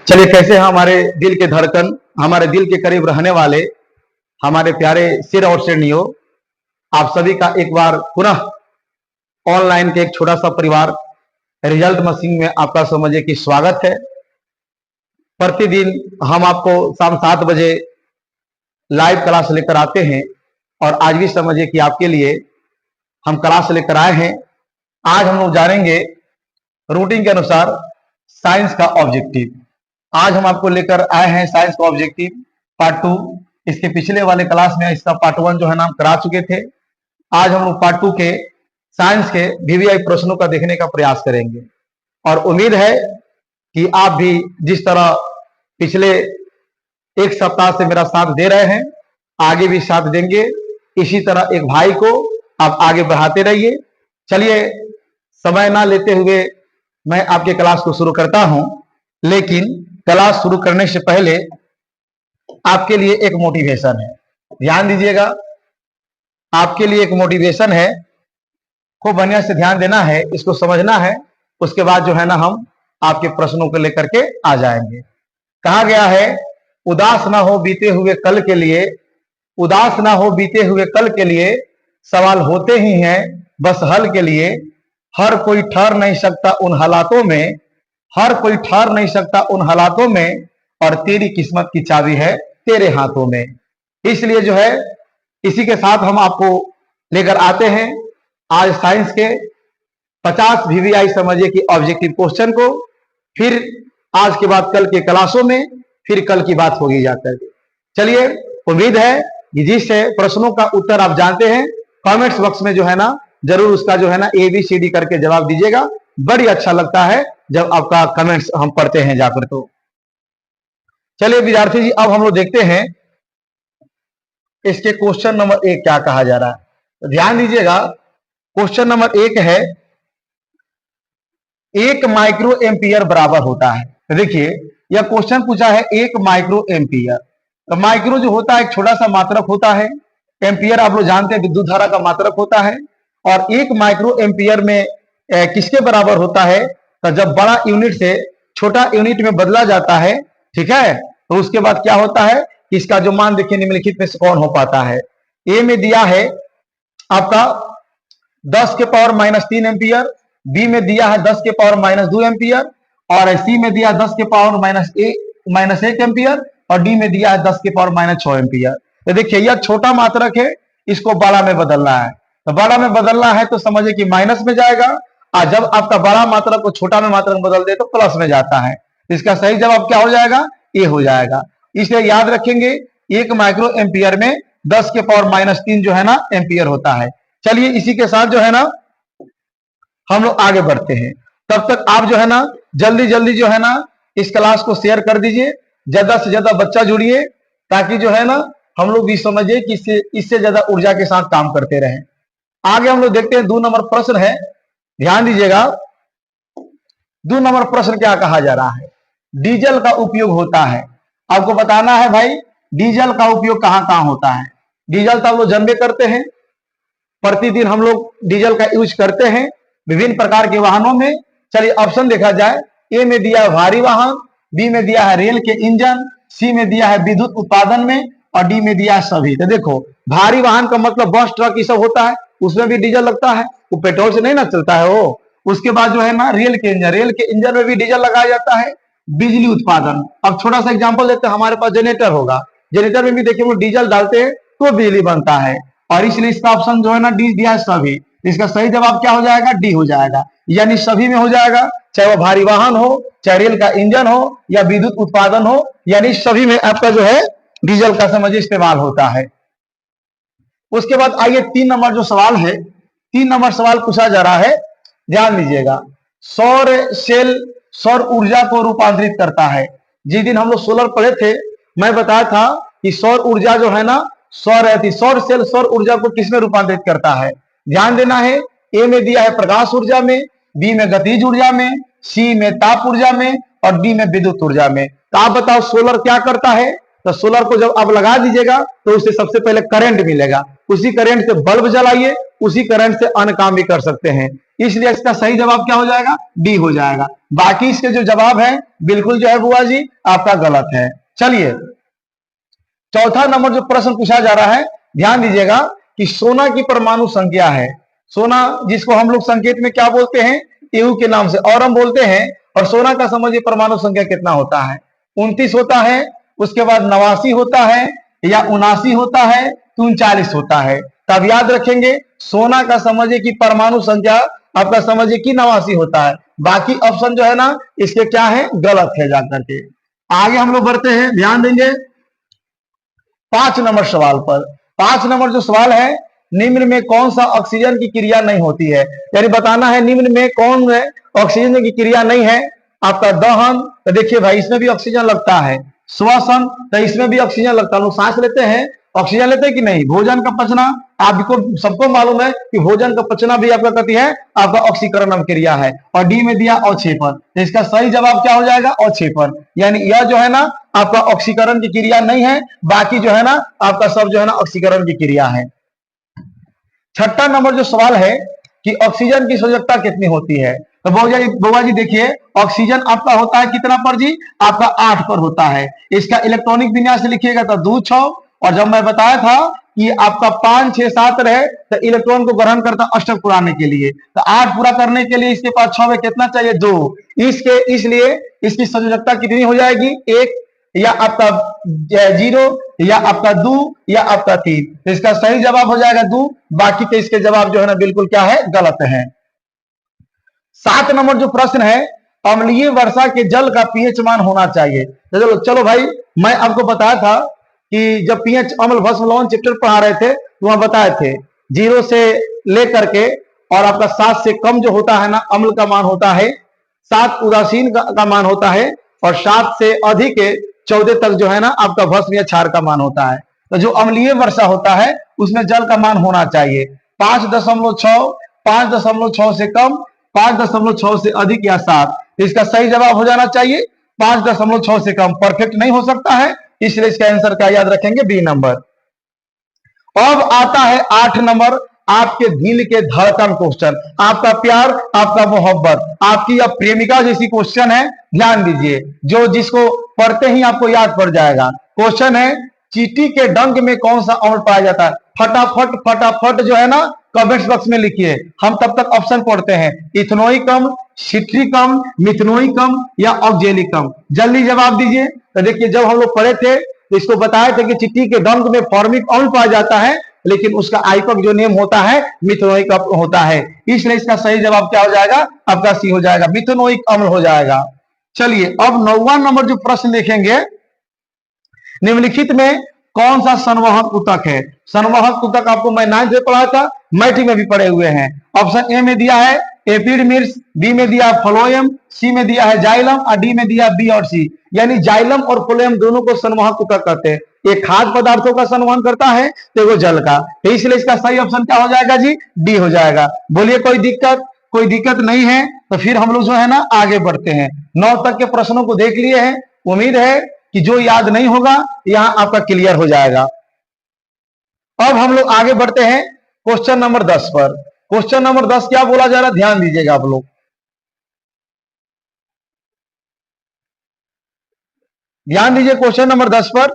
चलिए, कैसे हैं हमारे दिल के धड़कन, हमारे दिल के करीब रहने वाले हमारे प्यारे सिर और सिरनियों, आप सभी का एक बार पुनः ऑनलाइन के एक छोटा सा परिवार रिजल्ट मशीन में आपका समझिए कि स्वागत है। प्रतिदिन हम आपको शाम 7 बजे लाइव क्लास लेकर आते हैं और आज भी समझिए कि आपके लिए हम क्लास लेकर आए हैं। आज हम लोग जानेंगे रूटीन के अनुसार साइंस का ऑब्जेक्टिव। आज हम आपको लेकर आए हैं साइंस का ऑब्जेक्टिव पार्ट 2। इसके पिछले वाले क्लास में इसका पार्ट 1 जो है ना हम करा चुके थे। आज हम लोग पार्ट 2 के साइंस के वीवीआई प्रश्नों का देखने का प्रयास करेंगे और उम्मीद है कि आप भी जिस तरह पिछले एक सप्ताह से मेरा साथ दे रहे हैं, आगे भी साथ देंगे। इसी तरह एक भाई को आप आगे बढ़ाते रहिए। चलिए, समय ना लेते हुए मैं आपके क्लास को शुरू करता हूं, लेकिन क्लास शुरू करने से पहले आपके लिए एक मोटिवेशन है। ध्यान दीजिएगा, आपके लिए एक मोटिवेशन है, खूब बढ़िया से ध्यान देना है, इसको समझना है। उसके बाद जो है ना हम आपके प्रश्नों को लेकर के आ जाएंगे। कहा गया है, उदास ना हो बीते हुए कल के लिए, उदास ना हो बीते हुए कल के लिए, सवाल होते ही हैं बस हल के लिए। हर कोई ठहर नहीं सकता उन हालातों में, हर कोई ठहर नहीं सकता उन हालातों में, और तेरी किस्मत की चाबी है तेरे हाथों में। इसलिए जो है, इसी के साथ हम आपको लेकर आते हैं आज साइंस के 50 वीवीआई समझिए कि ऑब्जेक्टिव क्वेश्चन को। फिर आज के बाद कल के क्लासों में फिर कल की बात होगी जाकर के। चलिए, उम्मीद है कि जिस प्रश्नों का उत्तर आप जानते हैं, कमेंट्स बॉक्स में जो है ना जरूर उसका जो है ना ABCD करके जवाब दीजिएगा। बड़ी अच्छा लगता है जब आपका कमेंट्स हम पढ़ते हैं जाकर। तो चलिए विद्यार्थी जी, अब हम लोग देखते हैं इसके क्वेश्चन नंबर 1 क्या कहा जा रहा है। तो ध्यान दीजिएगा, क्वेश्चन नंबर 1 है, 1 माइक्रो एम्पियर बराबर होता है। तो देखिए, यह क्वेश्चन पूछा है 1 माइक्रो एम्पियर। तो माइक्रो जो होता है एक छोटा सा मात्रक होता है, एम्पियर आप लोग जानते हैं विद्युत धारा का मात्रक होता है। और 1 माइक्रो एम्पियर में किसके बराबर होता है? तो जब बड़ा यूनिट से छोटा यूनिट में बदला जाता है, ठीक है, तो उसके बाद क्या होता है, इसका जो मान देखिए निम्नलिखित में से कौन हो पाता है। ए में दिया है आपका 10 के पावर -3 एम्पियर, बी में दिया है 10 के पावर -2 एम्पियर, और सी में दिया 10 के पावर -1 एम्पियर, और डी में दिया है 10 के पावर -6 एम्पियर। तो देखिए, यह छोटा मात्रक है, इसको बड़ा में बदलना है। तो बड़ा में बदलना है तो समझिए कि माइनस में जाएगा, और जब आपका बड़ा मात्रक को छोटा में मात्रक बदल दे तो प्लस में जाता है। इसका सही जवाब क्या हो जाएगा? ए हो जाएगा। इसलिए याद रखेंगे, 1 माइक्रो एम्पियर में 10 के पावर -3 जो है ना एम्पियर होता है। चलिए, इसी के साथ जो है ना हम लोग आगे बढ़ते हैं। तब तक आप जो है ना जल्दी जल्दी जो है ना इस क्लास को शेयर कर दीजिए, ज्यादा से ज्यादा बच्चा जुड़िए, ताकि जो है ना हम लोग भी समझिए कि इससे ज्यादा ऊर्जा के साथ काम करते रहें। आगे हम लोग देखते हैं 2 नंबर प्रश्न है। ध्यान दीजिएगा, 2 नंबर प्रश्न क्या कहा जा रहा है, डीजल का उपयोग होता है। आपको बताना है भाई, डीजल का उपयोग कहां कहां होता है। डीजल तो आप लोग जानबे करते हैं, प्रतिदिन हम लोग डीजल का यूज करते हैं विभिन्न प्रकार के वाहनों में। चलिए ऑप्शन देखा जाए, ए में दिया है भारी वाहन, बी में दिया है रेल के इंजन, सी में दिया है विद्युत उत्पादन में, और डी में दिया है सभी। तो देखो, भारी वाहन का मतलब बस ट्रक ये सब होता है, उसमें भी डीजल लगता है, वो पेट्रोल से नहीं ना चलता है वो। उसके बाद जो है ना रेल के इंजन, रेल के इंजन में भी डीजल लगाया जाता है। बिजली उत्पादन, अब छोटा सा एग्जाम्पल देते हैं, हमारे पास जनरेटर होगा, जनरेटर में भी देखिए वो डीजल डालते हैं तो बिजली बनता है, और इसलिए इसका ऑप्शन जो है ना डी दिया है सभी। इसका सही जवाब क्या हो जाएगा? डी हो जाएगा, यानी सभी में हो जाएगा, चाहे वो भारी वाहन हो, चाहे रेल का इंजन हो, या विद्युत उत्पादन हो, यानी सभी में आपका जो है डीजल का समझिए इस्तेमाल होता है। उसके बाद आइए 3 नंबर जो सवाल है, 3 नंबर सवाल पूछा जा रहा है। ध्यान दीजिएगा, सौर सेल सौर ऊर्जा को रूपांतरित करता है। जिस दिन हम लोग सोलर पढ़े थे, मैं बताया था कि सौर ऊर्जा जो है ना सौर सेल सौर ऊर्जा को किसमें रूपांतरित करता है। ध्यान देना है, ए में दिया है प्रकाश ऊर्जा में, बी में गतिज ऊर्जा में, सी में ताप ऊर्जा में, और डी में विद्युत ऊर्जा में। तो आप बताओ सोलर क्या करता है। तो सोलर को जब आप लगा दीजिएगा तो उससे सबसे पहले करंट मिलेगा, उसी करंट से बल्ब जलाइए, उसी करंट से अन्य काम भी कर सकते हैं। इसलिए इसका सही जवाब क्या हो जाएगा? डी हो जाएगा। बाकी इसके जो जवाब है बिल्कुल जो है बुआ जी आपका गलत है। चलिए चौथा नंबर जो प्रश्न पूछा जा रहा है, ध्यान दीजिएगा कि सोना की परमाणु संख्या है। सोना जिसको हम लोग संकेत में क्या बोलते हैं? एयू के नाम से और हम बोलते हैं। और सोना का समझिए परमाणु संख्या कितना होता है? 29 होता है, उसके बाद 89 होता है, या 79 होता है, 39 होता है। तब याद रखेंगे सोना का समझिए कि परमाणु संख्या आपका समझिए कि 89 होता है। बाकी ऑप्शन जो है ना इसके क्या है? गलत है। जाकर के आगे हम लोग बढ़ते हैं, ध्यान देंगे 5 नंबर सवाल पर। 5 नंबर जो सवाल है, निम्न में कौन सा ऑक्सीजन की क्रिया नहीं होती है? यानी बताना है निम्न में कौन है ऑक्सीजन की क्रिया नहीं है। आपका दहन, तो देखिए भाई इसमें भी ऑक्सीजन लगता है। श्वसन, तो इसमें भी ऑक्सीजन लगता है। लोग सांस लेते हैं, ऑक्सीजन लेते हैं कि नहीं? भोजन का पचना, आपको सबको मालूम है कि भोजन का पचना भी आपका कहती है आपका ऑक्सीकरण क्रिया है। और डी में दिया अवक्षेपण, तो इसका सही जवाब क्या हो जाएगा? अवक्षेपण। यानी यह जो है ना आपका ऑक्सीकरण की क्रिया नहीं है, बाकी जो है ना आपका सब जो है ना ऑक्सीकरण की क्रिया है। छठा नंबर जो सवाल है कि ऑक्सीजन की संयोजकता कितनी होती है? तो बउआ जी देखिए ऑक्सीजन आपका होता है कितना पर जी? आपका 8 पर होता है। इसका इलेक्ट्रॉनिक विन्यास लिखिएगा तो 2 6, और जब मैं बताया था कि आपका 5 6 7 रहे तो इलेक्ट्रॉन को ग्रहण करता अष्टक पुराने के लिए, तो 8 पूरा करने के लिए इसके पास 6 में कितना चाहिए? 2। इसलिए इसकी संयोजकता कितनी हो जाएगी? 1, या आपका 0, या आपका 2, या आपका 3। तो इसका सही जवाब हो जाएगा 2। बाकी के इसके जवाब जो है ना बिल्कुल क्या है? गलत है। 7 नंबर जो प्रश्न है, अम्लीय वर्षा के जल का पीएच मान होना चाहिए। तो चलो भाई मैं आपको बताया था कि जब पीएच अम्ल भस्म लवण चैप्टर पढ़ा रहे थे तो वहां बताए थे 0 से लेकर के और आपका 7 से कम जो होता है ना अम्ल का मान होता है, 7 उदासीन का मान होता है, और 7 से अधिक 14 तक जो है ना आपका भस्म या क्षार का मान होता है। तो जो अम्लीय वर्षा होता है उसमें जल का मान होना चाहिए 5.6, 5.6 से कम, 5.6 से अधिक, या 7। इसका सही जवाब हो जाना चाहिए 5.6 से कम। परफेक्ट नहीं हो सकता है, इसलिए इसका आंसर क्या याद रखेंगे? B number. अब आता है 8 नंबर, आपके दिल के धड़कन क्वेश्चन। आपका प्यार, आपका मोहब्बत, आपकी अब प्रेमिका जैसी क्वेश्चन है। ध्यान दीजिए, जो जिसको पढ़ते ही आपको याद पड़ जाएगा। क्वेश्चन है चींटी के डंक में कौन सा अम्ल पाया जाता है? फटाफट फटाफट जो है ना कमेंट्स बॉक्स में लिखिए, हम तब तक ऑप्शन पढ़ते हैं। इथेनोइक अम्ल, सिट्रिक अम्ल, मिथेनोइक अम्ल, या ऑक्जेलिक अम्ल? जल्दी जवाब दीजिए। तो देखिए जब हम लोग पढ़े थे तो इसको बताए थे कि चींटी के डंक में फॉर्मिक अम्ल पाया जाता है, लेकिन उसका आइपक जो नेम होता है मिथेनोइक अम्ल होता है। इसलिए इसका सही जवाब क्या हो जाएगा? आपका सी हो जाएगा, मिथेनोइक अम्ल हो जाएगा। चलिए अब 9वां नंबर जो प्रश्न देखेंगे, निम्नलिखित में कौन सा संवहक ऊतक है? संवहक ऊतक आपको मैं 9th में पढ़ा था, मैट्रिक में भी पढ़े हुए हैं। ऑप्शन ए में दिया है एपिडर्मिस, बी में दिया फ्लोएम, सी में दिया है जाइलम, और डी में दिया बी और सी। यानी जाइलम और फ्लोएम दोनों को संवहक ऊतक कहते हैं। एक खाद्य पदार्थों का संवहन करता है तो वो जल का, तो इसलिए इसका सही ऑप्शन क्या हो जाएगा जी? डी हो जाएगा। बोलिए कोई दिक्कत? कोई दिक्कत नहीं है, तो फिर हम लोग जो है ना आगे बढ़ते हैं। 9 तक के प्रश्नों को देख लिए हैं, उम्मीद है कि जो याद नहीं होगा यहां आपका क्लियर हो जाएगा। अब हम लोग आगे बढ़ते हैं क्वेश्चन नंबर 10 पर। क्वेश्चन नंबर 10 क्या बोला जा रहा है? ध्यान दीजिएगा आप लोग, ध्यान दीजिए क्वेश्चन नंबर 10 पर।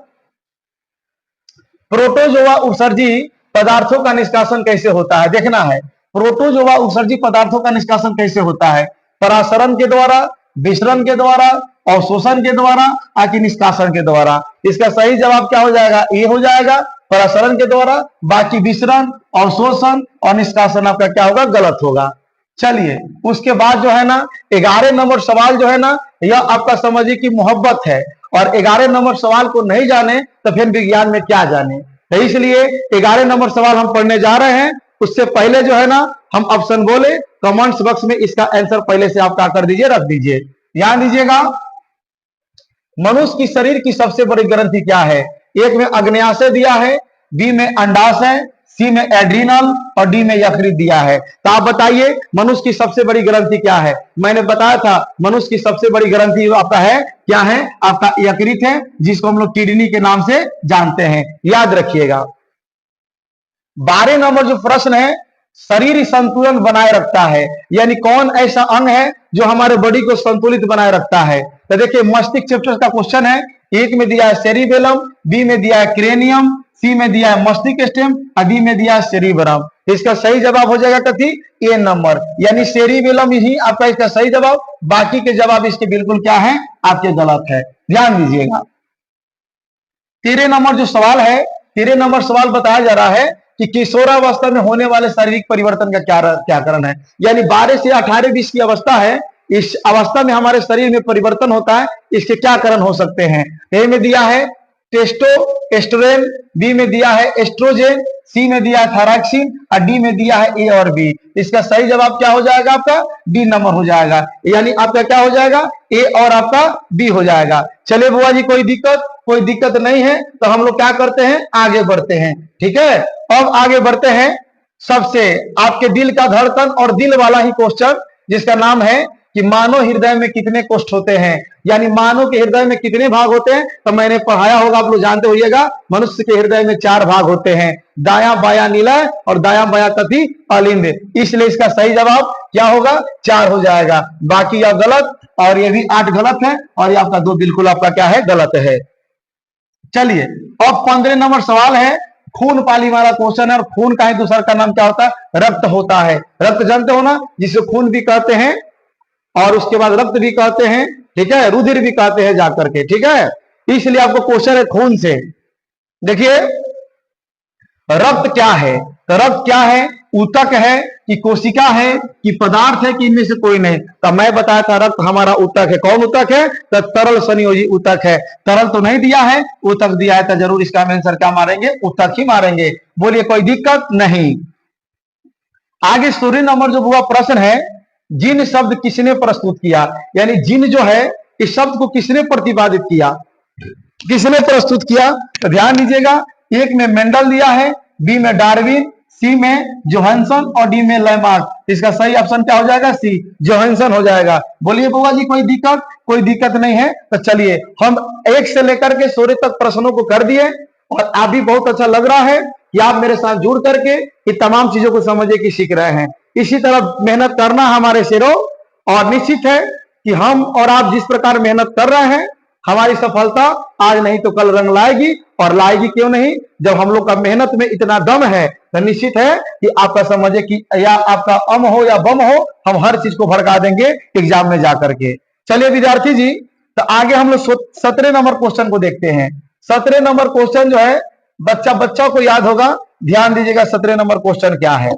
प्रोटोजोआ उत्सर्जी पदार्थों का निष्कासन कैसे होता है? देखना है प्रोटोजोआ उत्सर्जी पदार्थों का निष्कासन कैसे होता है। परासरण के द्वारा, विसरण के द्वारा, अवशोषण के द्वारा, आकि निष्कासन के द्वारा? इसका सही जवाब क्या हो जाएगा? ये हो जाएगा परासरण के द्वारा। बाकी विसरण, अवशोषण और निष्कासन आपका क्या होगा? गलत होगा। चलिए उसके बाद जो है ना 11 नंबर सवाल जो है ना यह आपका समझिए कि मोहब्बत है, और 11 नंबर सवाल को नहीं जाने तो फिर विज्ञान में क्या जाने। तो इसलिए 11 नंबर सवाल हम पढ़ने जा रहे हैं। उससे पहले जो है ना हम ऑप्शन बोले, कमेंट्स बॉक्स में इसका आंसर पहले से आप क्या कर दीजिए? रख दीजिए। ध्यान दीजिएगा, मनुष्य की शरीर की सबसे बड़ी ग्रंथि क्या है? एक में अग्न्याशय दिया है, बी में अंडाशय, सी में एड्रिनल, और डी में यकृत दिया है। तो आप बताइए मनुष्य की सबसे बड़ी ग्रंथि क्या है? मैंने बताया था मनुष्य की सबसे बड़ी ग्रंथि आपका है क्या है? आपका यकृत है, जिसको हम लोग किडनी के नाम से जानते हैं। याद रखिएगा। 12 नंबर जो प्रश्न है, शरीर संतुलन बनाए रखता है, यानी कौन ऐसा अंग है जो हमारे बॉडी को संतुलित बनाए रखता है। तो देखिए मस्तिष्क चैप्टर का क्वेश्चन है, एक में दिया है सेरिबेलम, बी में दिया है क्रेनियम, सी में दिया है मस्तिष्क स्टेम और डी में दिया है सेरिबरम। इसका सही जवाब हो जाएगा कथी, ए नंबर, यानी सेरिबेलम ही आपका इसका सही जवाब। बाकी के जवाब इसके बिल्कुल क्या है, आपके गलत है, ध्यान दीजिएगा। 13 नंबर जो सवाल है, 13 नंबर सवाल बताया जा रहा है कि किशोरावस्था में होने वाले शारीरिक परिवर्तन का क्या कारण है। यानी 12 से 18 20 की अवस्था है, इस अवस्था में हमारे शरीर में परिवर्तन होता है, इसके क्या कारण हो सकते हैं। ए में दिया है टेस्टोस्टेरोन, बी में दिया है एस्ट्रोजेन, सी में दिया है थायरॉक्सिन और डी में दिया है ए और बी। इसका सही जवाब क्या हो जाएगा, आपका डी नंबर हो जाएगा, यानी आपका क्या हो जाएगा, ए और आपका बी हो जाएगा। चलिए बुआ जी, कोई दिक्कत नहीं है, तो हम लोग क्या करते हैं, आगे बढ़ते हैं। ठीक है, अब आगे बढ़ते हैं सबसे आपके दिल का धड़कन और दिल वाला ही क्वेश्चन, जिसका नाम है कि मानव हृदय में कितने कोष्ठ होते हैं, यानी मानव के हृदय में कितने भाग होते हैं। तो मैंने पढ़ाया होगा, आप लोग जानते होइएगा, मनुष्य के हृदय में 4 भाग होते हैं, दाया बाया निलय और दाया बाया कथी अलिंद। इसलिए इसका सही जवाब क्या होगा, 4 हो जाएगा। बाकी यह गलत और ये भी 8 गलत है और ये आपका 2 बिल्कुल आपका क्या है, गलत है। चलिए अब 15 नंबर सवाल है, खून पाली वाला क्वेश्चन है, और खून का ही दूसरा का नाम क्या होता है, रक्त होता है। रक्त जानते हो ना, जिसे खून भी कहते हैं और उसके बाद रक्त भी कहते हैं, ठीक है, रुधिर भी कहते हैं जाकर के, ठीक है। इसलिए आपको क्वेश्चन है खून से। देखिए रक्त क्या है, तो रक्त क्या है, ऊतक है कि कोशिका है कि पदार्थ है कि इनमें से कोई नहीं। तो मैं बताया था रक्त हमारा ऊतक है। कौन ऊतक है, तो तरल संयोजी ऊतक है। तरल तो नहीं दिया है, ऊतक दिया है, तो जरूर इसका आंसर क्या मारेंगे, ऊतक ही मारेंगे। बोलिए कोई दिक्कत नहीं। आगे 16 नंबर जो हुआ प्रश्न है, जिन शब्द किसने प्रस्तुत किया, यानी जिन जो है इस शब्द को किसने प्रतिपादित किया, किसने प्रस्तुत किया। तो ध्यान दीजिएगा, एक में मेंडल दिया है, बी में डार्विन, सी में जोहानसन और डी में लैमार्क। इसका सही ऑप्शन क्या हो जाएगा, सी जोहानसन हो जाएगा। बोलिए बुआ जी कोई दिक्कत नहीं है। तो चलिए हम 1 से लेकर के 16 तक प्रश्नों को कर दिए और आप भी बहुत अच्छा लग रहा है कि आप मेरे साथ जुड़ करके ये तमाम चीजों को समझे कि सीख रहे हैं। इसी तरह मेहनत करना हमारे शेरों, और निश्चित है कि हम और आप जिस प्रकार मेहनत कर रहे हैं, हमारी सफलता आज नहीं तो कल रंग लाएगी। और लाएगी क्यों नहीं, जब हम लोग का मेहनत में इतना दम है, तो निश्चित है कि आपका समझे कि या आपका अम हो या बम हो, हम हर चीज को भड़का देंगे एग्जाम में जाकर के। चलिए विद्यार्थी जी, तो आगे हम लोग 17 नंबर क्वेश्चन को देखते हैं। 17 नंबर क्वेश्चन जो है बच्चा को याद होगा, ध्यान दीजिएगा 17 नंबर क्वेश्चन क्या है।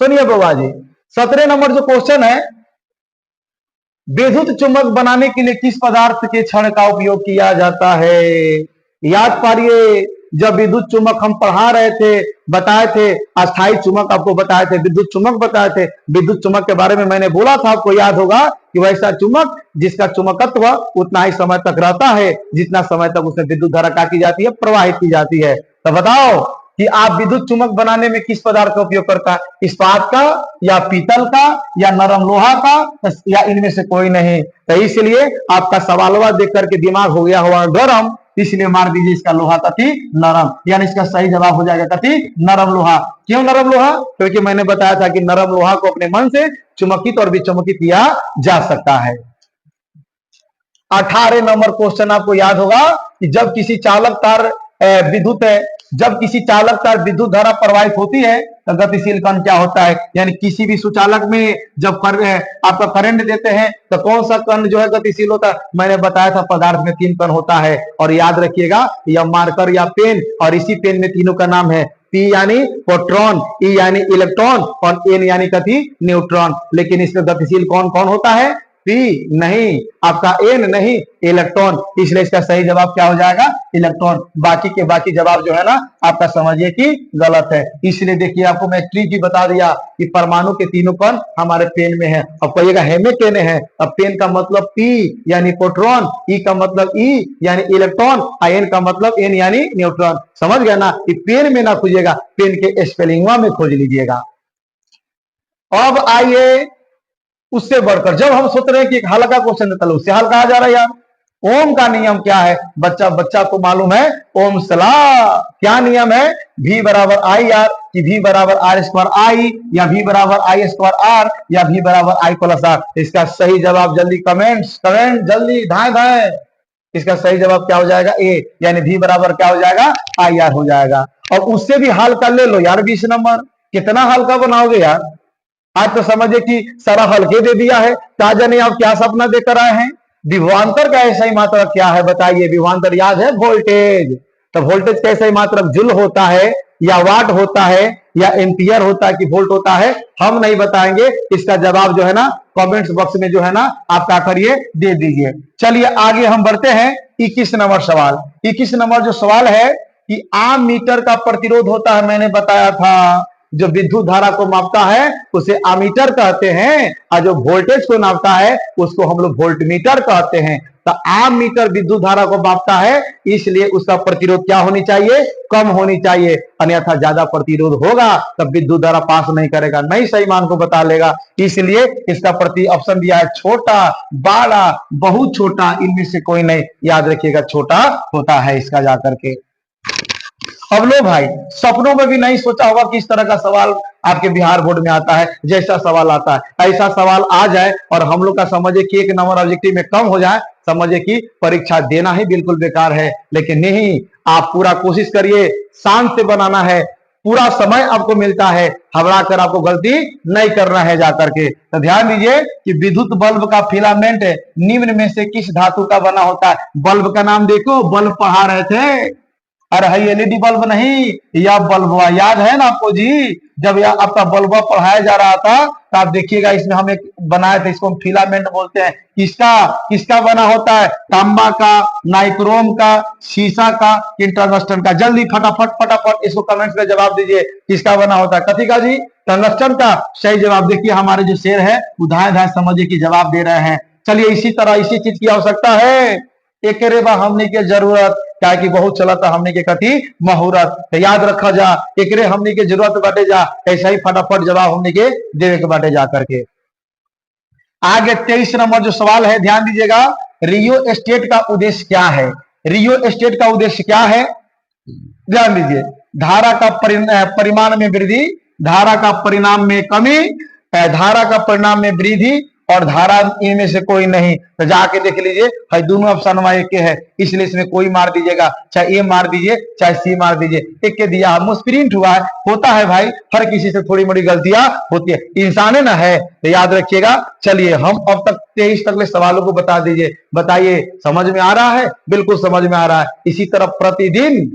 सुनिए बाबा जी, 17 नंबर जो क्वेश्चन है, विद्युत चुंबक बनाने के लिए किस पदार्थ के क्षण का उपयोग किया जाता है। याद पारिए, जब विद्युत चुंबक हम पढ़ा रहे थे, बताए थे, अस्थाई चुंबक आपको बताए थे, विद्युत चुंबक बताए थे। विद्युत चुंबक के बारे में मैंने बोला था, आपको याद होगा कि वैसा चुंबक जिसका चुंबकत्व उतना ही समय तक रहता है जितना समय तक उसमें विद्युत धारा क्या की जाती है, प्रवाहित की जाती है। तो बताओ कि आप विद्युत चुंबक बनाने में किस पदार्थ का उपयोग करता है, इस्पात का या पीतल का या नरम लोहा का या इनमें से कोई नहीं। तो इसलिए आपका सवालवा देख करके दिमाग हो गया हुआ गरम, इसलिए मार दीजिए इसका लोहा कति नरम, यानी इसका सही जवाब हो जाएगा कति नरम लोहा। क्यों नरम लोहा, क्योंकि मैंने बताया था कि नरम लोहा को अपने मन से चुंबकित और विचुंबकित किया जा सकता है। 18 नंबर क्वेश्चन आपको याद होगा कि जब किसी चालक तार विद्युत धारा प्रवाहित होती है तो गतिशील कण क्या होता है। यानी किसी भी सुचालक में जब आपका करंट देते हैं तो कौन सा कण जो है गतिशील होता है। मैंने बताया था पदार्थ में 3 कण होता है, और याद रखिएगा या मार्कर या पेन, और इसी पेन में तीनों का नाम है, पी यानी प्रोटॉन, ई यानी इलेक्ट्रॉन और एन यानी कथी न्यूट्रॉन। लेकिन इसमें गतिशील कौन कौन होता है, पी नहीं, आपका एन नहीं, इलेक्ट्रॉन। इसलिए इसका सही जवाब क्या हो जाएगा, इलेक्ट्रॉन। बाकी के बाकी जवाब जो है ना आपका समझिए कि गलत है। इसलिए देखिए आपको मैं ट्रिक ही बता दिया कि परमाणु के तीनों कण हमारे पेन में है। अब कहिएगा हेमे केने है, अब पेन का मतलब पी यानी प्रोटॉन, ई का मतलब ई यानी इलेक्ट्रॉन, एन का मतलब एन यानी न्यूट्रॉन। समझ गया ना, कि पेन में ना खोजिएगा, पेन के स्पेलिंगवा में खोज लीजिएगा। अब आइए उससे बढ़कर, जब हम सोच रहे हैं कि एक हल्का क्वेश्चन देता उससे हल्का आ जा रहा है यार, ओम का नियम क्या है? बच्चा बच्चा को मालूम है ओम सला। क्या नियम है? V बराबर आई आर, कि V बराबर आर स्क्वायर आई, या V बराबर आई स्क्वायर आर, या V बराबर आई प्लस आर। इसका सही जवाब जल्दी कमेंट्स कमेंट जल्दी धाए धाए। इसका सही जवाब क्या हो जाएगा? ए, यानी V बराबर क्या हो जाएगा? आई आर हो जाएगा। और उससे भी हल्का ले लो यार 20 नंबर। कितना हल्का बनाओगे यार? आज तो समझिए कि सारा हल्के दे दिया है। ताजा नहीं, आप क्या सपना देकर आए हैं? विभवांतर का ऐसा ही मात्रा क्या है बताइए? विभवांतर याद है? वोल्टेज। तो वोल्टेज का ऐसा ही मात्रा जूल होता है, या वाट होता है, या एम्पियर होता है, कि वोल्ट होता है? हम नहीं बताएंगे। इसका जवाब जो है ना कमेंट्स बॉक्स में जो है ना आप क्या करिए, दे दीजिए। चलिए आगे हम बढ़ते हैं 21 नंबर सवाल। 21 नंबर जो सवाल है कि आम मीटर का प्रतिरोध होता है, मैंने बताया था जो विद्युत धारा को मापता है उसे आमीटर कहते हैं, और जो वोल्टेज को नापता है उसको हम लोग वोल्टमीटर कहते हैं। तो आम मीटर विद्युत धारा को मापता है, इसलिए उसका प्रतिरोध क्या होनी चाहिए? कम होनी चाहिए। अन्यथा ज्यादा प्रतिरोध होगा तब विद्युत धारा पास नहीं करेगा, नहीं सही मान को बता लेगा। इसलिए इसका प्रति ऑप्शन दिया है छोटा, बड़ा, बहुत छोटा, इनमें से कोई नहीं। याद रखिएगा छोटा होता है इसका जाकर के। अब लो भाई, सपनों में भी नहीं सोचा होगा कि इस तरह का सवाल आपके बिहार बोर्ड में आता है। जैसा सवाल आता है ऐसा सवाल आ जाए और हम लोग का समझे कि 1 नंबर ऑब्जेक्टिव में कम हो जाए, समझे कि परीक्षा देना ही बिल्कुल बेकार है। लेकिन नहीं, आप पूरा कोशिश करिए, शांत से बनाना है। पूरा समय आपको मिलता है, घबरा कर आपको गलती नहीं करना है जाकर के। तो ध्यान दीजिए कि विद्युत बल्ब का फिलामेंट निम्न में से किस धातु का बना होता है? बल्ब का नाम देखो, बल्ब पढ़ा रहे थे। अरे है एलईडी बल्ब नहीं, यह बल्ब याद है ना आपको जी? जब यह आपका बल्ब पढ़ाया जा रहा था तो आप देखिएगा इसमें हम एक बनाए थे, इसको हम फिलामेंट बोलते हैं। किसका किसका बना होता है? तांबा का, नाइक्रोम का, शीशा का, टंगस्टन का? जल्दी फटाफट फटाफट इसको कमेंट्स में जवाब दीजिए, किसका बना होता है? कथी का जी? टंगस्टन का। सही जवाब। देखिए हमारे जो शेर है उधाए धाए समझिए कि जवाब दे रहे हैं। चलिए इसी तरह इसी चीज की आवश्यकता है, एक रेबा हमने के जरूरत क्या कि बहुत चला था हमने के कथी मुहूर्त। तो याद रखा जा, एकरे हमने के जरूरत बाटे जा, ऐसा ही फटाफट जवाब हमने के देवे के बाटे जा करके। आगे 23 नंबर जो सवाल है ध्यान दीजिएगा, रियो एस्टेट का उद्देश्य क्या है? रियो एस्टेट का उद्देश्य क्या है? ध्यान दीजिए, धारा का परिमाण में वृद्धि, धारा का परिणाम में कमी, धारा का परिणाम में वृद्धि, और धारा इनमें से कोई नहीं। तो जाके देख लीजिए, भाई दोनों ऑप्शन में एक है, इसलिए इसमें कोई मार दीजिएगा, चाहे ए मार दीजिए चाहे सी मार दीजिए। एक के दिया है, मुस्प्रिंट हुआ है, होता है भाई, हर किसी से थोड़ी मोड़ी गलतियां होती है, इंसान है ना है, तो याद रखिएगा। चलिए हम अब तक 23 तक के सवालों को बता दीजिए, बताइए समझ में आ रहा है? बिल्कुल समझ में आ रहा है। इसी तरह प्रतिदिन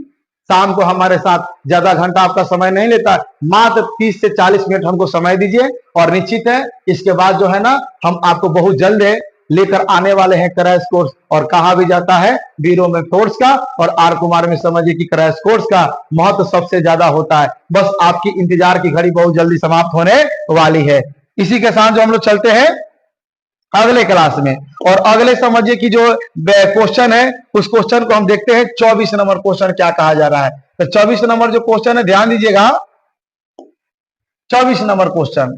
शाम को हमारे साथ, ज्यादा घंटा आपका समय नहीं लेता, मात्र 30 से 40 मिनट हमको समय दीजिए, और निश्चित है इसके बाद जो है ना हम आपको बहुत जल्द लेकर आने वाले हैं क्रैश कोर्स। और कहा भी जाता है बीरो में फोर्स का और आर कुमार में समझिए कि क्रैश कोर्स का महत्व सबसे ज्यादा होता है। बस आपकी इंतजार की घड़ी बहुत जल्दी समाप्त होने वाली है। इसी के साथ जो हम लोग चलते हैं अगले क्लास में, और अगले समझिए कि जो क्वेश्चन है उस क्वेश्चन को हम देखते हैं। 24 नंबर क्वेश्चन क्या कहा जा रहा है? तो 24 नंबर जो क्वेश्चन है ध्यान दीजिएगा, 24 नंबर क्वेश्चन,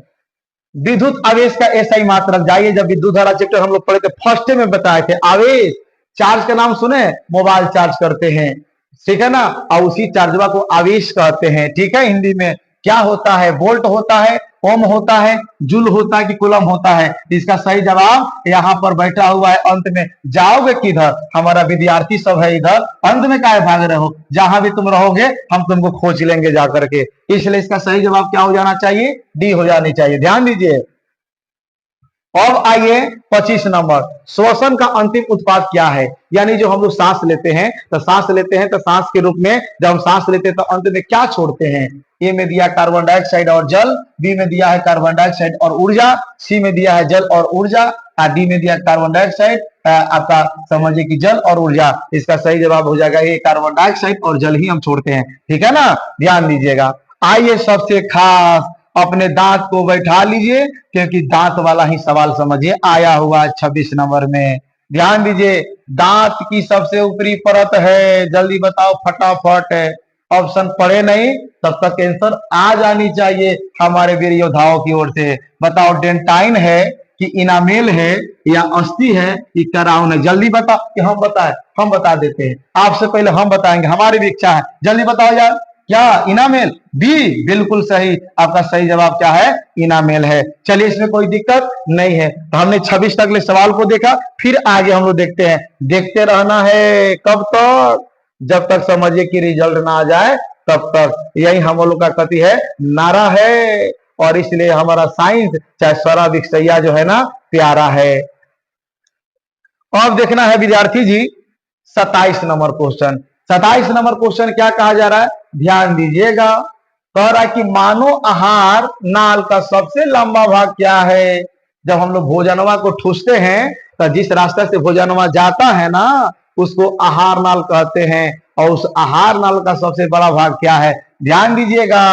विद्युत आवेश का ऐसा ही मात्रक। जाइए, जब विद्युत धारा चैप्टर हम लोग पढ़े थे फर्स्ट में बताए थे, आवेश चार्ज का नाम सुने, मोबाइल चार्ज करते हैं, ठीक है ना, और उसी चार्जवा को आवेश कहते हैं। ठीक है, हिंदी में क्या होता है? वोल्ट होता है, ओम होता है, जूल होता है, कि कूलम होता है? इसका सही जवाब यहाँ पर बैठा हुआ है अंत में। जाओगे किधर? हमारा विद्यार्थी सब है इधर, अंत में काहे भाग रहे हो? जहां भी तुम रहोगे हम तुमको खोज लेंगे जाकर के। इसलिए इसका सही जवाब क्या हो जाना चाहिए? डी हो जानी चाहिए। ध्यान दीजिए। अब आइए 25 नंबर, श्वसन का अंतिम उत्पाद क्या है? यानी जो हम लोग सांस लेते हैं तो सांस लेते हैं तो सांस के रूप में जब हम सांस लेते हैं तो अंत में क्या छोड़ते हैं? ए में दिया कार्बन डाइऑक्साइड और जल, बी में दिया है कार्बन डाइऑक्साइड और ऊर्जा, सी में दिया है जल और ऊर्जा, डी में दिया कार्बन डाइऑक्साइड आपका समझिए कि जल और ऊर्जा। इसका सही जवाब हो जाएगा ये, कार्बन डाइऑक्साइड और जल ही हम छोड़ते हैं। ठीक है ना, ध्यान दीजिएगा। आइए सबसे खास, अपने दांत को बैठा लीजिए क्योंकि दांत वाला ही सवाल समझिए आया हुआ है 26 नंबर में। ध्यान दीजिए, दांत की सबसे ऊपरी परत है, जल्दी बताओ फटाफट। ऑप्शन पढ़े नहीं तब तक आंसर आ जानी चाहिए हमारे वीर योद्धाओं की ओर से। बताओ, डेंटाइन है, कि इनामेल है या अस्थि है कि कराउन है? जल्दी बता कि हम बताए, हम बता देते हैं, आपसे पहले हम बताएंगे, हमारी भी इच्छा है, जल्दी बताओ यार। क्या इनामेल? बी बिल्कुल सही, आपका सही जवाब क्या है? इनामेल है। चलिए, इसमें कोई दिक्कत नहीं है। तो हमने 26 तक ले सवाल को देखा, फिर आगे हम लोग देखते हैं। देखते रहना है कब तक? जब तक समझिए कि रिजल्ट ना आ जाए तब तक। यही हम लोग का कथी है, नारा है। और इसलिए हमारा साइंस चाहे सारा विषया जो है ना प्यारा है। अब देखना है विद्यार्थी जी 27 नंबर क्वेश्चन। 27 नंबर क्वेश्चन क्या कहा जा रहा है, ध्यान दीजिएगा। कह रहा है कि मानव आहार नाल का सबसे लंबा भाग क्या है? जब हम लोग भोजनवा को ठूसते हैं तो जिस रास्ते से भोजनवा जाता है ना उसको आहार नाल कहते हैं। और उस आहार नाल का सबसे बड़ा भाग क्या है? ध्यान दीजिएगा।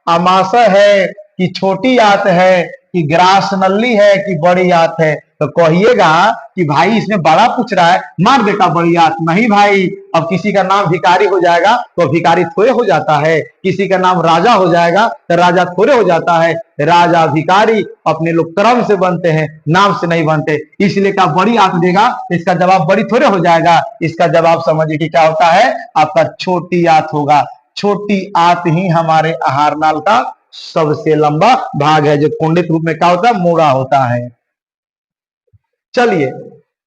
अमाशय है कि छोटी आंत है कि ग्रास नली है कि बड़ी आंत है? तो कहिएगा कि भाई इसमें बड़ा पूछ रहा है, मार देता बड़ी आंत। नहीं भाई, अब किसी का नाम भिखारी हो जाएगा तो भिखारी थोड़े हो जाता है, किसी का नाम राजा हो जाएगा तो राजा थोड़े हो जाता है। राजा भिखारी अपने लोग कर्म से बनते हैं, नाम से नहीं बनते। इसलिए क्या बड़ी आंत देगा, इसका जवाब बड़ी थोड़े हो जाएगा। इसका जवाब समझिए कि क्या होता है, आपका छोटी आंत होगा। छोटी आंत ही हमारे आहार नाल का सबसे लंबा भाग है, जो कुंडित रूप में क्या होता है, मोड़ा होता है। चलिए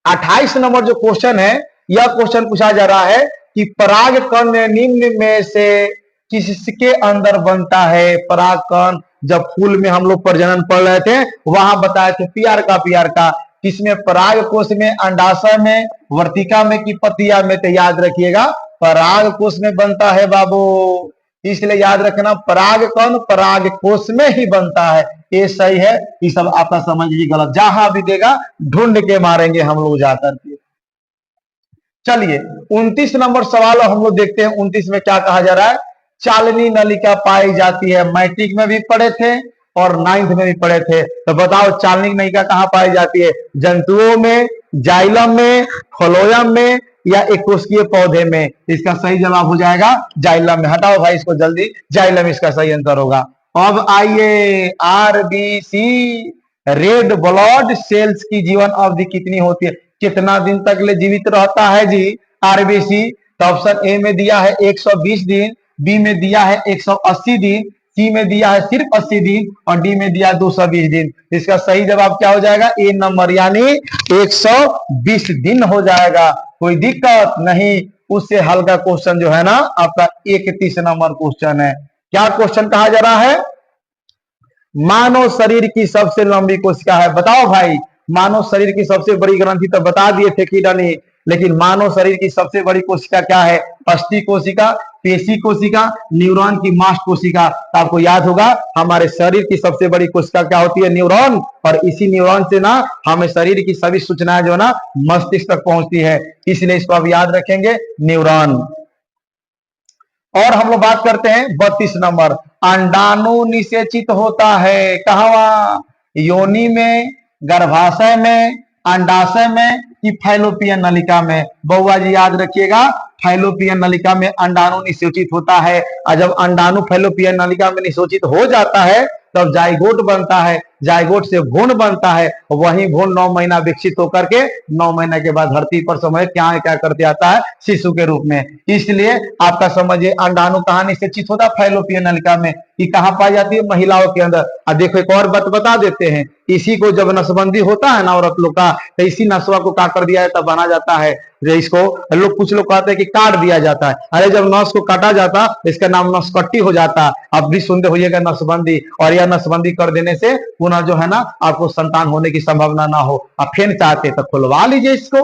28 नंबर जो क्वेश्चन है, यह क्वेश्चन पूछा जा रहा है कि पराग कण निम्न में से किसके अंदर बनता है? पराग कण जब फूल में हम लोग प्रजनन पढ़ रहे थे वहां बताए थे पियर का। किसमें? पराग कोश में, अंडाशय में, वर्तिका में कि पतिया में? तो याद रखिएगा पराग कोश में बनता है बाबू। इसलिए याद रखना पराग कण पराग कोश में ही बनता है। ये सही है, ये सब आपका समझ लीजिए गलत। जहां भी देगा ढूंढ के मारेंगे हम लोग जाकर के। चलिए 29 नंबर सवाल हम लोग देखते हैं। 29 में क्या कहा जा रहा है, चालनी नलिका पाई जाती है। मैट्रिक में भी पढ़े थे और 9th में भी पढ़े थे। तो बताओ चालनी नलिका कहां पाई जाती है? जंतुओं में, जाइलम में, फ्लोयम में या एकोष्कीय पौधे में? इसका सही जवाब हो जाएगा जाइलम में। हटाओ भाई इसको जल्दी, जाइलम इसका सही आंसर होगा। अब आइए आरबीसी, रेड ब्लड सेल्स की जीवन अवधि कितनी होती है? कितना दिन तक ले जीवित रहता है जी आरबीसी? तो ऑप्शन ए में दिया है 120 दिन, बी में दिया है 180 दिन, सी में दिया है सिर्फ 80 दिन और डी में दिया है 220 दिन। इसका सही जवाब क्या हो जाएगा? ए नंबर, यानी 120 दिन हो जाएगा। कोई दिक्कत नहीं। उससे हल्का क्वेश्चन जो है ना आपका 31 नंबर क्वेश्चन है। क्या क्वेश्चन कहा जा रहा है? मानव शरीर की सबसे लंबी कोशिका है। बताओ भाई, मानव शरीर की सबसे बड़ी ग्रंथि तो बता दिए थे किडनी, लेकिन मानव शरीर की सबसे बड़ी कोशिका क्या है? अस्थि कोशिका, पेशी कोशिका, न्यूरॉन की मास्ट कोशिका। तो आपको याद होगा हमारे शरीर की सबसे बड़ी कोशिका क्या होती है? न्यूरॉन। और इसी न्यूरॉन से ना हमें शरीर की सभी सूचनाएं जो है ना मस्तिष्क तक पहुंचती है। इसलिए इसको आप याद रखेंगे, न्यूरॉन। और हम लोग बात करते हैं 32 नंबर। अंडाणु निषेचित होता है कहां? योनि में, गर्भाशय में, अंडाशय में कि फैलोपियन नलिका में? बउआ जी याद रखिएगा, फैलोपियन नलिका में अंडाणु निषेचित होता है। और जब अंडाणु फैलोपियन नलिका में निषेचित हो जाता है तब जाइगोट बनता है, जाइगोट से भ्रूण बनता है। वही भ्रूण 9 महीना विकसित होकर के 9 महीने के बाद धरती पर समय क्या करते आता है? शिशु के रूप में। इसलिए आपका समझिए अंडाणु कहां निषेचित होता है? फैलोपियन नलिका में। ये कहां पाई जाती है? महिलाओं के अंदर। और देखो एक और बात बता देते हैं, इसी को जब नसबंदी होता है ना औरत लोग का, तो इसी नसवा को क्या कर दिया जाता, बना जाता है। इसको लोग, कुछ लोग कहते हैं कि काट दिया जाता है। अरे जब नस को काटा जाता इसका नाम नसकट्टी हो जाता। आप भी सुनते होइएगा नसबंदी। और यह नसबंदी कर देने से पुनः जो है ना आपको संतान होने की संभावना ना हो। आप फिर चाहते तो खुलवा लीजिए इसको।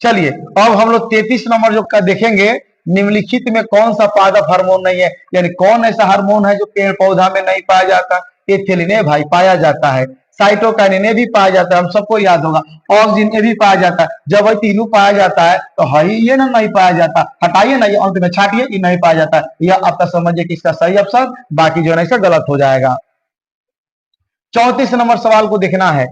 चलिए अब हम लोग 33 नंबर जो का देखेंगे, निम्नलिखित में कौन सा पादप हार्मोन नहीं है? यानी कौन ऐसा हार्मोन है जो पेड़ पौधा में नहीं पाया जाता? एथिलीन भाई पाया जाता है, साइटोकाइनिन भी पाया जाता है, हम सबको याद होगा। ऑक्सीजन भी पाया जाता है। जब वही तीनों पाया जाता है तो है ये ना नहीं पाया जाता। हटाइए ना, ये अंत में छाटिए, ये नहीं पाया जाता। यह आपका समझिए कि इसका सही ऑप्शन, बाकी जो है ना इसका गलत हो जाएगा। 34 नंबर सवाल को देखना है।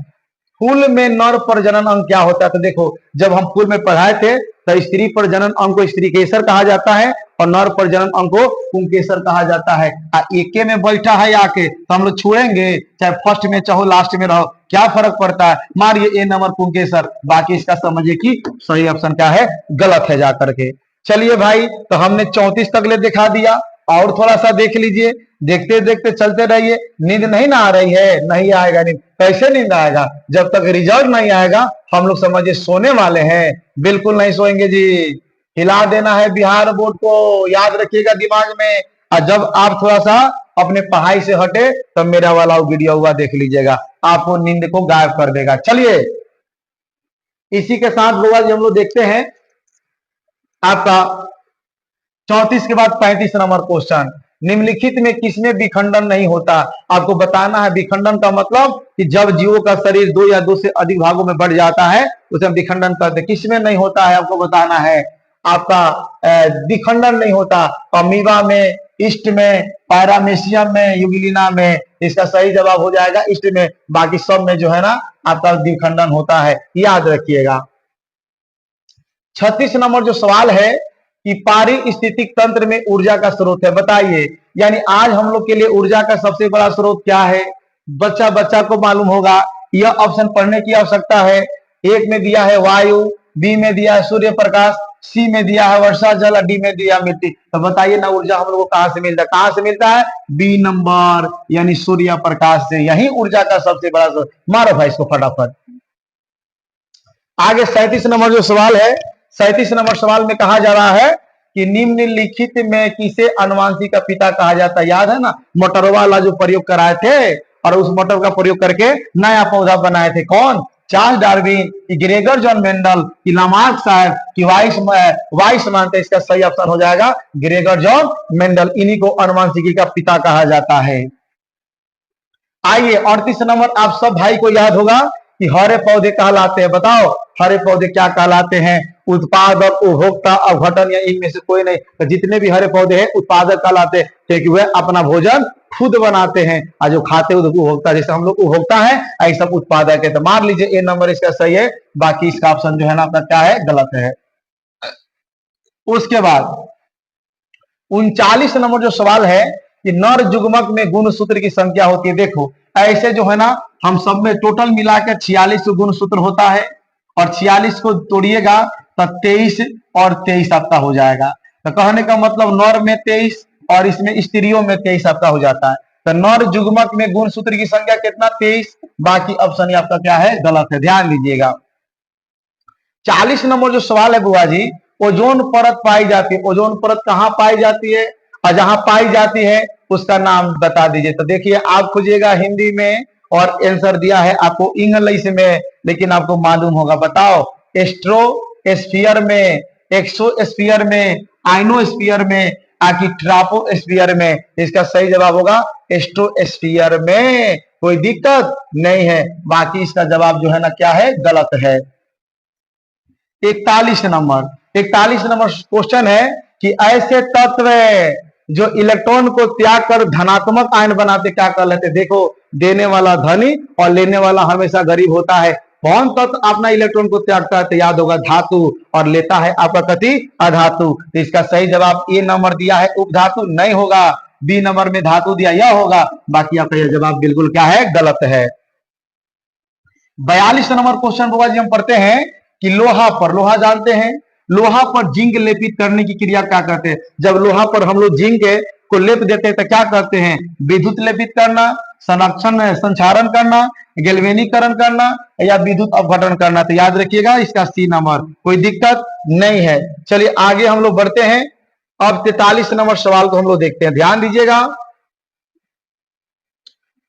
फूल में नर प्रजनन अंग क्या होता है? तो देखो, जब हम फूल में पढ़ाए थे तो स्त्री प्रजनन अंग को स्त्रीकेसर कहा जाता है और नर प्रजनन अंग को पुंकेसर कहा जाता है। एके में बैठा है आके तो हम लोग छोड़ेंगे, चाहे फर्स्ट में चाहो लास्ट में रहो, क्या फर्क पड़ता है? मारिए ए नंबर पुंकेसर। बाकी इसका समझिए कि सही ऑप्शन क्या है, गलत है जाकर के। चलिए भाई, तो हमने 34 तक ले दिखा दिया, और थोड़ा सा देख लीजिए, देखते देखते चलते रहिए। नींद नहीं ना आ रही है? नहीं आएगा नींद। कैसे नींद आएगा? जब तक रिजल्ट नहीं आएगा हम लोग समझिए सोने वाले हैं। बिल्कुल नहीं सोएंगे जी। हिला देना है बिहार बोर्ड को, याद रखिएगा दिमाग में। और जब आप थोड़ा सा अपने पढ़ाई से हटे तब मेरा वाला वीडियो हुआ देख लीजिएगा, आपको नींद को गायब कर देगा। चलिए, इसी के साथ होगा हम लोग देखते हैं आपका 34 के बाद 35 नंबर क्वेश्चन। निम्नलिखित में किसमें विखंडन नहीं होता? आपको बताना है विखंडन का मतलब कि जब जीवों का शरीर दो या दो से अधिक भागों में बढ़ जाता है उसे हम विखंडन कहते हैं। किसमें नहीं होता है आपको बताना है। आपका विखंडन नहीं होता अमीबा में, ईस्ट में, पैरामेशियम में, यूगिलिना में। इसका सही जवाब हो जाएगा ईस्ट में। बाकी सब में जो है ना आपका विखंडन होता है, याद रखिएगा। 36 नंबर जो सवाल है कि पारिस्थितिक तंत्र में ऊर्जा का स्रोत है, बताइए। यानी आज हम लोग के लिए ऊर्जा का सबसे बड़ा स्रोत क्या है? बच्चा बच्चा को मालूम होगा, यह ऑप्शन पढ़ने की आवश्यकता है। एक में दिया है वायु, बी में दिया है सूर्य प्रकाश, सी में दिया है वर्षा जल, डी में दिया मिट्टी। तो बताइए ना ऊर्जा हम लोग को कहां से मिलता है? कहां से मिलता है? बी नंबर, यानी सूर्य प्रकाश से। यही ऊर्जा का सबसे बड़ा स्रोत। मारो भाई इसको फटाफट। आगे 37 नंबर जो सवाल है, 37 नंबर सवाल में कहा जा रहा है कि निम्नलिखित में किसे अनुवांशिक का पिता कहा जाता है? याद है ना मोटर वाला जो प्रयोग कराए थे, और उस मोटर का प्रयोग करके नया पौधा बनाए थे। कौन? चार्ल्स डार्विन, कि ग्रेगर जॉन मेंडल, कि लामार्क साहब, कि वाइसमैन। तो इसका सही ऑप्शन हो जाएगा ग्रेगर जॉन मेंडल। इन्हीं को अनुवांशिकी का पिता कहा जाता है। आइए 38 नंबर, आप सब भाई को याद होगा कि हरे पौधे कहलाते हैं। बताओ हरे पौधे क्या कहलाते हैं? उत्पादक, उपभोक्ता, अवघटन या इनमें से कोई नहीं। तो जितने भी हरे पौधे हैं उत्पादक कहलाते हैं, क्योंकि वह अपना भोजन खुद बनाते हैं, और जो खाते हैं उपभोक्ता। जैसे हम लोग उपभोक्ता है, ऐसा सब उत्पादक है। तो मान लीजिए ए नंबर इसका सही है। बाकी इसका ऑप्शन जो है ना आपका क्या है, गलत है। उसके बाद 39 नंबर जो सवाल है कि नर जुग्मक में गुणसूत्र की संख्या होती है। देखो ऐसे जो है ना हम सब में टोटल मिलाकर 46 गुणसूत्र होता है, और 46 को तोड़िएगा तो 23 और 23 आपका हो जाएगा। तो कहने का मतलब नर में 23 और इसमें स्त्रियों में 23 आपका हो जाता है। तो नर जुग्मक में गुणसूत्र की संख्या कितना? 23। बाकी ऑप्शन आपका क्या है, गलत है। ध्यान दीजिएगा। 40 नंबर जो सवाल है बुआ जी, ओजोन परत पाई जाती है। ओजोन परत कहां पाई जाती है और जहां पाई जाती है उसका नाम बता दीजिए। तो देखिए आप खोजिएगा हिंदी में, और आंसर दिया है आपको इंग्लिश में, लेकिन आपको मालूम होगा। बताओ एस्ट्रोस्फीयर में, एक्सोस्फीयर में, आइनोस्फीयर में, आकि ट्रापोस्फीयर में? इसका सही जवाब होगा एस्ट्रोस्फीयर में। कोई दिक्कत नहीं है। बाकी इसका जवाब जो है ना क्या है, गलत है। 41 नंबर क्वेश्चन है कि ऐसे तत्व जो इलेक्ट्रॉन को त्याग कर धनात्मक आयन बनाते क्या कर लेते? देखो देने वाला धनी और लेने वाला हमेशा गरीब होता है। कौन तत्व अपना इलेक्ट्रॉन को त्यागता है? तो याद होगा धातु, और लेता है आपका कति? अधातु। तो इसका सही जवाब ए नंबर दिया है उपधातु, नहीं होगा। बी नंबर में धातु दिया, यह होगा। बाकी आपका यह जवाब बिल्कुल क्या है, गलत है। 42 नंबर क्वेश्चन बाबा जी हम पढ़ते हैं कि लोहा पर, लोहा जानते हैं, लोहा पर जिंक लेपित करने की क्रिया क्या करते हैं? जब लोहा पर हम लोग जिंक को लेप देते हैं तो क्या करते हैं? विद्युत लेपित करना, संरक्षण संचारण करना, गैल्वेनीकरण करना, या विद्युत अपघटन करना। तो याद रखिएगा इसका सी नंबर। कोई दिक्कत नहीं है। चलिए आगे हम लोग बढ़ते हैं। अब 43 नंबर सवाल को हम लोग देखते हैं, ध्यान दीजिएगा।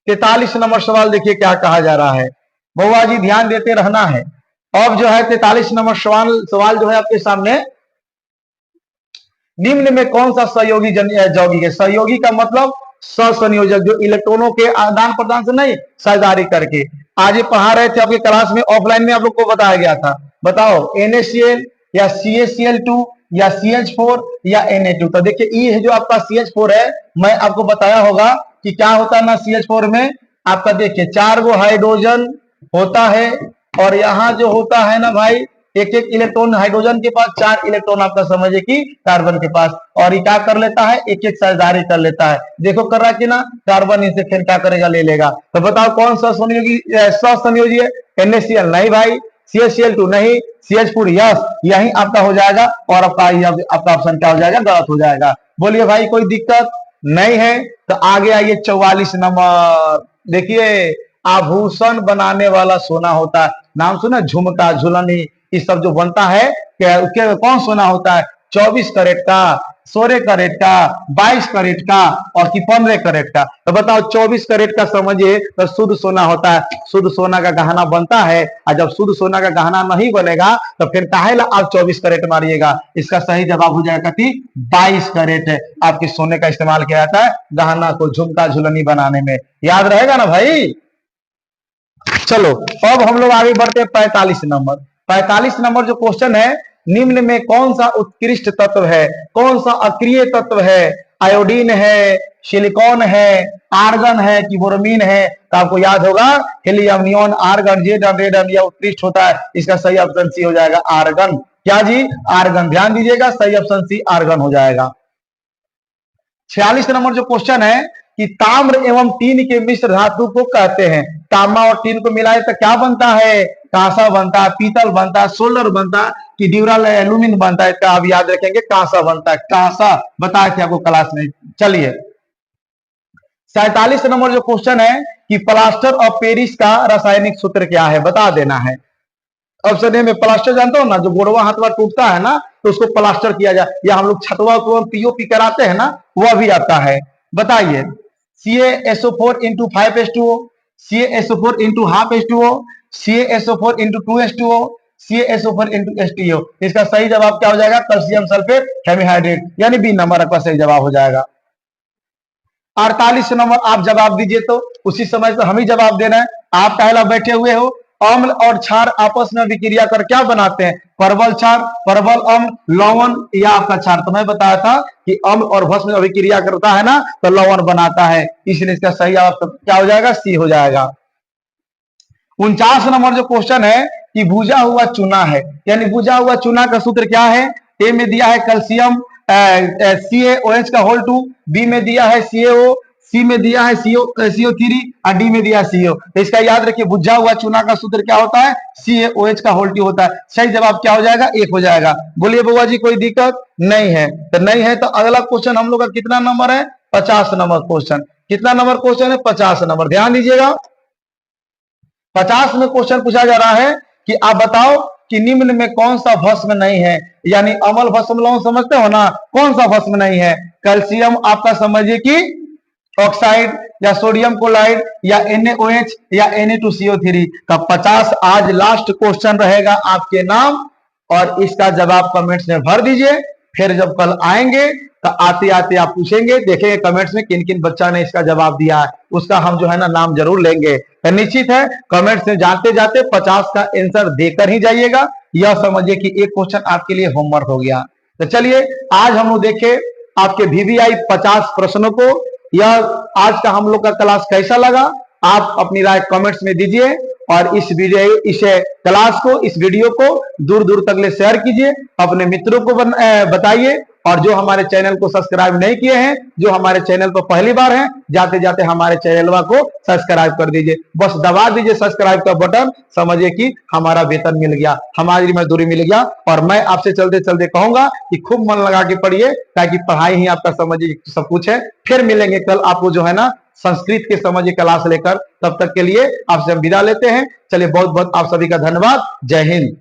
43 नंबर सवाल देखिए क्या कहा जा रहा है। बउआ जी ध्यान देते रहना है। अब जो है 43 नंबर सवाल जो है आपके सामने, निम्न में कौन सा सहयोगी यौगिक है? सहयोगी का मतलब सहसंयोजक, जो इलेक्ट्रॉनों के आदान प्रदान से नहीं, साझेदारी करके। आज ये पढ़ा रहे थे आपके क्लास में, ऑफलाइन में आप लोग को बताया गया था। बताओ NaCl या CaCl2 या CH4 या Na2। तो देखिए ये जो आपका CH4 है, मैं आपको बताया होगा कि क्या होता है ना CH4 में आपका। देखिए 4 गो हाइड्रोजन होता है, और यहाँ जो होता है ना भाई, एक एक इलेक्ट्रॉन हाइड्रोजन के पास, 4 इलेक्ट्रॉन आपका समझिए कि कार्बन के पास, और ये क्या कर लेता है, एक एक साझेदारी कर लेता है। देखो कर रहा कि ना, कार्बन इनसे फिर क्या करेगा, ले लेगा। तो बताओ कौन सा सहसंयोजी है, NaCl नहीं भाई, CaCl2 नहीं, CH4 यस, यही आपका हो जाएगा, और आपका ऑप्शन क्या हो जाएगा, गलत हो जाएगा। बोलिए भाई कोई दिक्कत नहीं है। तो आगे आइए 44 नंबर, देखिए आभूषण बनाने वाला सोना होता है, नाम सुना, झुमका, झुलनी, ये सब जो बनता है क्या कौन सोना होता है, 24 कैरेट का, 16 कैरेट का, 22 कैरेट का, और कि 15 कैरेट का। तो बताओ 24 कैरेट का समझिए तो शुद्ध सोना होता है, शुद्ध सोना का गहना बनता है। और जब शुद्ध सोना का गहना नहीं बनेगा तो फिर काहे आप 24 कैरेट मारिएगा। इसका सही जवाब हो जाएगा कि 22 कैरेट आपके सोने का इस्तेमाल किया जाता है गहना को, झुमका झुलनी बनाने में। याद रहेगा ना भाई। चलो अब हम लोग आगे बढ़ते हैं 45 नंबर। 45 नंबर जो क्वेश्चन है, निम्न में कौन सा उत्कृष्ट तत्व है, कौन सा अक्रिय तत्व है, आयोडीन है, सिलिकॉन है, आर्गन है कि बोरोमीन है। तो आपको याद होगा हीलियम, नियोन, आर्गन, जेडन, रेडन, यह उत्कृष्ट होता है। इसका सही ऑप्शन सी हो जाएगा, आर्गन। क्या जी, आर्गन। ध्यान दीजिएगा, सही ऑप्शन सी आर्गन हो जाएगा। 46 नंबर जो क्वेश्चन है कि ताम्र एवं टीन के मिश्र धातु को कहते हैं। तांबा और टीन को मिलाए तो क्या बनता है, कांसा बनता है, पीतल बनता है, सोलर बनता है कि ड्यूरल एल्यूमिनियम बनता है। इसका आप याद रखेंगे, कांसा बनता है, कांसा बताए थे आपको क्लास में। चलिए 47 नंबर जो क्वेश्चन है कि प्लास्टर ऑफ पेरिस का रासायनिक सूत्र क्या है, बता देना है। ऑप्शन ए में प्लास्टर जानते हो ना, जो गोड़वा हाथवा टूटता है ना तो उसको प्लास्टर किया जाए, या हम लोग छतवा को पीओपी कराते हैं ना, वह भी आता है। बताइए CaSO4 into 5H2O, CaSO4 into half H2O, CaSO4 into 2H2O, CaSO4 into H2O। इसका सही जवाब क्या हो जाएगा, कैल्शियम सल्फेट हेमीहाइड्रेट, यानी बी नंबर आपका सही जवाब हो जाएगा। 48 नंबर आप जवाब दीजिए, तो उसी समय से हम ही जवाब देना है। आप पहला बैठे हुए हो, अम्ल और क्षार आपस में विक्रिया कर क्या बनाते हैं, परवल क्षार, परवल अम्ल, लवण या आपका क्षार। तो मैं बताया था कि अम्ल और भस्म अभिक्रिया करता है ना तो लवण बनाता है, इसलिए इसका सही जवाब क्या हो जाएगा, सी हो जाएगा। 49 नंबर जो क्वेश्चन है कि भुजा हुआ चूना है, यानी भुजा हुआ चूना का सूत्र क्या है। ए में दिया है कैल्शियम CaOH का होल 2, बी में दिया है CaO, सी में दिया है CO3 और डी में दिया है CO। तो इसका याद रखिए, भुजा हुआ चूना का सूत्र क्या होता है, CaOH का होल 2 होता है। सही जवाब क्या हो जाएगा, एक हो जाएगा। बोलिए बुआ जी कोई दिक्कत नहीं है। तो नहीं है तो अगला क्वेश्चन हम लोग का कितना नंबर है, 50 नंबर क्वेश्चन। कितना नंबर क्वेश्चन है, 50 नंबर। ध्यान दीजिएगा, 50 में क्वेश्चन पूछा जा रहा है कि आप बताओ कि निम्न में कौन सा भस्म नहीं है, यानी अमल भस्म लवण समझते हो ना, कौन सा भस्म नहीं है। कैल्शियम आपका समझिए कि ऑक्साइड, या सोडियम क्लोराइड, या NaOH, या Na2CO3 का 50 आज लास्ट क्वेश्चन रहेगा आपके नाम, और इसका जवाब कमेंट्स में भर दीजिए। फिर जब कल आएंगे तो आते आते आप पूछेंगे, देखेंगे कमेंट्स में किन किन बच्चा ने इसका जवाब दिया है, उसका हम जो है ना नाम जरूर लेंगे। तो निश्चित है कमेंट्स में जाते जाते 50 का आंसर देकर ही जाइएगा। यह समझिए कि एक क्वेश्चन आपके लिए होमवर्क हो गया। तो चलिए आज हम लोग देखे आपके VVI 50 प्रश्नों को। यह आज का हम लोग का क्लास कैसा लगा, आप अपनी राय कमेंट्स में दीजिए, और इस क्लास को, इस वीडियो को दूर दूर तक ले शेयर कीजिए, अपने मित्रों को बताइए। और जो हमारे चैनल को सब्सक्राइब नहीं किए हैं, जो हमारे चैनल पर पहली बार हैं, जाते जाते हमारे चैनल को सब्सक्राइब कर दीजिए, बस दबा दीजिए सब्सक्राइब का बटन। समझिए कि हमारा वेतन मिल गया, हमारी मजदूरी मिल गया। और मैं आपसे चलते चलते कहूंगा कि खूब मन लगा के पढ़िए, ताकि पढ़ाई ही आपका समझिए सब कुछ है। फिर मिलेंगे कल आपको जो है ना संस्कृत के समझिए क्लास लेकर। तब तक के लिए आपसे हम विदा लेते हैं। चलिए बहुत बहुत आप सभी का धन्यवाद। जय हिंद।